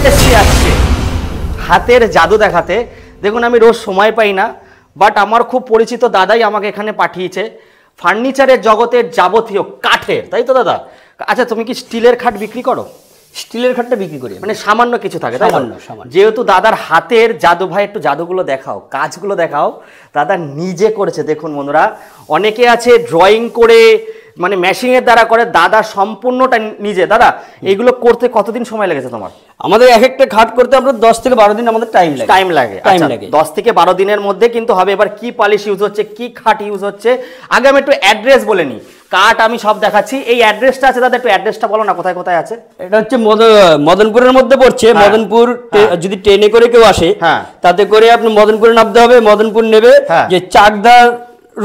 এসছি আজকে হাতের জাদু দেখাতে। দেখুন আমি রোজ সময় পাই না, বাট আমার খুব পরিচিত দাদাই আমাকে এখানে পাঠিয়েছে। ফার্নিচারের জগতের যাবতীয় কাঠের, তাই তো দাদা? আচ্ছা, তুমি কি স্টিলের খাট বিক্রি করো? স্টিলের খাটটা বিক্রি করি, মানে সামান্য কিছু থাকে, তাই না? যেহেতু দাদার হাতের জাদু, ভাই একটু জাদুগুলো দেখাও, কাজগুলো দেখাও। দাদা নিজে করেছে, দেখুন বন্ধুরা। অনেকে আছে ড্রয়িং করে, মানে মেশিনের দ্বারা করে, দাদা সম্পূর্ণটা নিজে। দাদা এগুলো করতে কতদিন সময় লেগেছে তোমার? আমাদের এক একটা খাট করতে আমরা 10 থেকে 12 দিন আমাদের টাইম লাগে। 10 থেকে 12 দিনের মধ্যে কিন্তু হবে। এবার কি পলিশ ইউজ হচ্ছে, কি খাট ইউজ হচ্ছে, আগে আমি একটু অ্যাড্রেস বলে নিই। কাঠ আমি সব দেখাচ্ছি। এই অ্যাড্রেসটা আছে দাদা, একটু অ্যাড্রেসটা বলো না, কোথায় কোথায় আছে? এটা হচ্ছে মদনপুরের মধ্যে পড়ছে। মদনপুর যদি ট্রেনে করে কেউ আসে, তাতে করে আপনি মদনপুরে নামতে হবে। মদনপুর নেবে যে চাকদা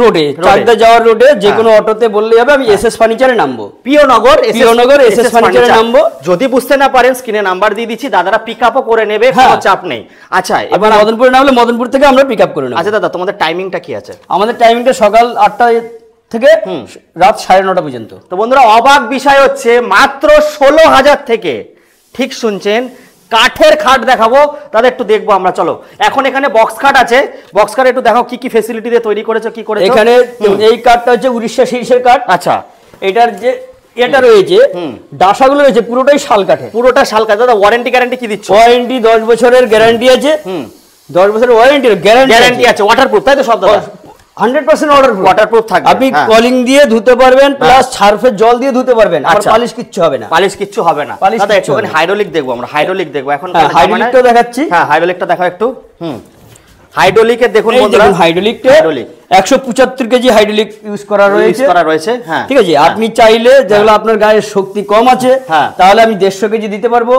রোডে, চাকদা যাওয়ার রোডে যে কোনো অটোতে বললেই হবে, আমি এসএস ফার্নিচারে নামবো। পিওনগর এসএস ফার্নিচারে নামবো। যদি বুঝতে না পারেন স্ক্রিনে নাম্বার দিয়ে দিচ্ছি, দাদারা পিকআপও করে নেবে, কোনো চাপ নেই। আচ্ছা, এবার মদনপুরে নামলে মদনপুর থেকে আমরা পিকআপ করে নেব। আচ্ছা দাদা, তোমাদের টাইমিংটা কি আছে? আমাদের টাইমিংটা সকাল 8টা থেকে রাত 9:30 পর্যন্ত। তো বন্ধুরা, অবাক বিষয় হচ্ছে মাত্র 16,000 থেকে, ঠিক শুনছেন, কাঠের খাট দেখাবো দাদা, একটু দেখবো আমরা। চলো, এখন এখানে বক্স খাট আছে, বক্স খাট একটু দেখাও, কি কি ফ্যাসিলিটি দিয়ে তৈরি করেছো, কি করেছো? এখানে এই কাঠটা হচ্ছে উড়িষ্যা শীর্ষের কাঠ। আচ্ছা, এটার যে এটা রয়েছে, ডাসাগুলো রয়েছে পুরোটাই শাল কাঠে। পুরোটা শাল কাঠ। দাদা ওয়ারেন্টি গ্যারান্টি কি দিচ্ছ? ওয়ারেন্টি 10 বছরের গ্যারান্টি আছে। 10 বছরের ওয়ারেন্টি গ্যারান্টি আছে। ওয়াটারপ্রুফ, তাই তো সব? দাদা 100% ওয়াটারপ্রুফ থাকবে। আপনি কলিং দিয়ে ধুতে পারবেন, প্লাস সার্ফের জল দিয়ে ধুতে পারবেন। আর পালিশ কিচ্ছু হবে না। পালিশ কিচ্ছু হবে না। দাদা একটুখানি হাইড্রোলিক দেখবো আমরা, হাইড্রোলিক দেখবো এখন। হাইড্রোলিকটা দেখাচ্ছি। হ্যাঁ, হাইড্রোলিকটা দেখাও একটু। হাইড্রোলিকের দেখুন বন্ধুরা, হাইড্রোলিকটা 175 কেজি হাইড্রোলিক ইউজ করা রয়েছে। হ্যাঁ, ঠিক আছে। আপনি চাইলে যেগুলো আপনার গায়ে শক্তি কম আছে, তাহলে আমি 150 কেজি দিতে পারবো।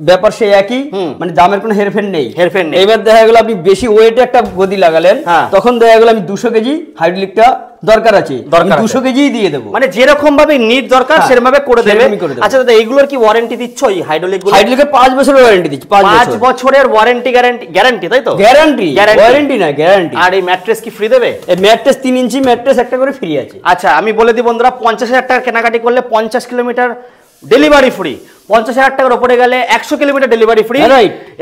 ব্যাপার সেই একই, মানে দামের কোনো হেরফের নেই। এবার দেখা গেল আপনি বেশি ওয়েটে একটা গদি লাগালেন, তখন দেখা গেল আমি 200 কেজি হাইড্রোলিকটা দরকার আছে, 200 কেজি দিয়ে দেবো। মানে যেরকম ভাবে নিট দরকার সেরকম ভাবে করে দেবে। আচ্ছা দাদা, এইগুলোর কি ওয়ারেন্টি দিচ্ছ? এই হাইড্রোলিকগুলো? হাইড্রোলিকের 5 বছরের ওয়ারেন্টি দিচ্ছি। 5 বছরের ওয়ারেন্টি, গ্যারান্টি, তাই তো? গ্যারান্টি না, গ্যারান্টি। আর এই ম্যাট্রেস কি ফ্রি দেবে? এই ম্যাট্রেস 3 ইঞ্চি ম্যাট্রেস একটা করে ফ্রি আছে। আচ্ছা, আমি বলে দিই বন্ধুরা, 50,000 টাকা কেনাকাটি করলে 50 কিলোমিটার ডেলিভারি ফ্রি। 50,000 টাকার উপরে গেলে 100 কিলোমিটার ডেলিভারি ফ্রি।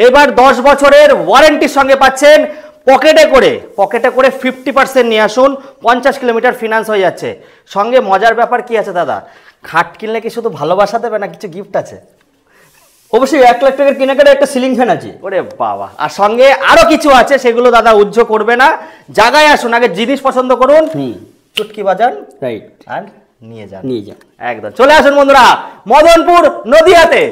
এবার 10 বছরের ওয়ারেন্টির সঙ্গে পাচ্ছেন পকেটে করে 50% নিয়ে আসুন, 50 কিলোমিটার ফিনান্স হয়ে যাচ্ছে। সঙ্গে মজার ব্যাপার কি আছে দাদা, খাট কিনলে কি শুধু ভালোবাসা দেবে না, কিছু গিফট আছে? অবশ্যই 1 লাখ টাকার কেনাকাটা একটা সিলিং ফ্যান আছে। ওরে বাবা, আর সঙ্গে আরো কিছু আছে, সেগুলো দাদা উজ্জ্ব করবে না। জায়গায় আসুন, আগে জিনিস পছন্দ করুন, চুটকি বাজান, রাইট, আর নিয়ে যান। যান একদম। চলে আসুন বন্ধুরা, মদনপুর নদিয়াতে।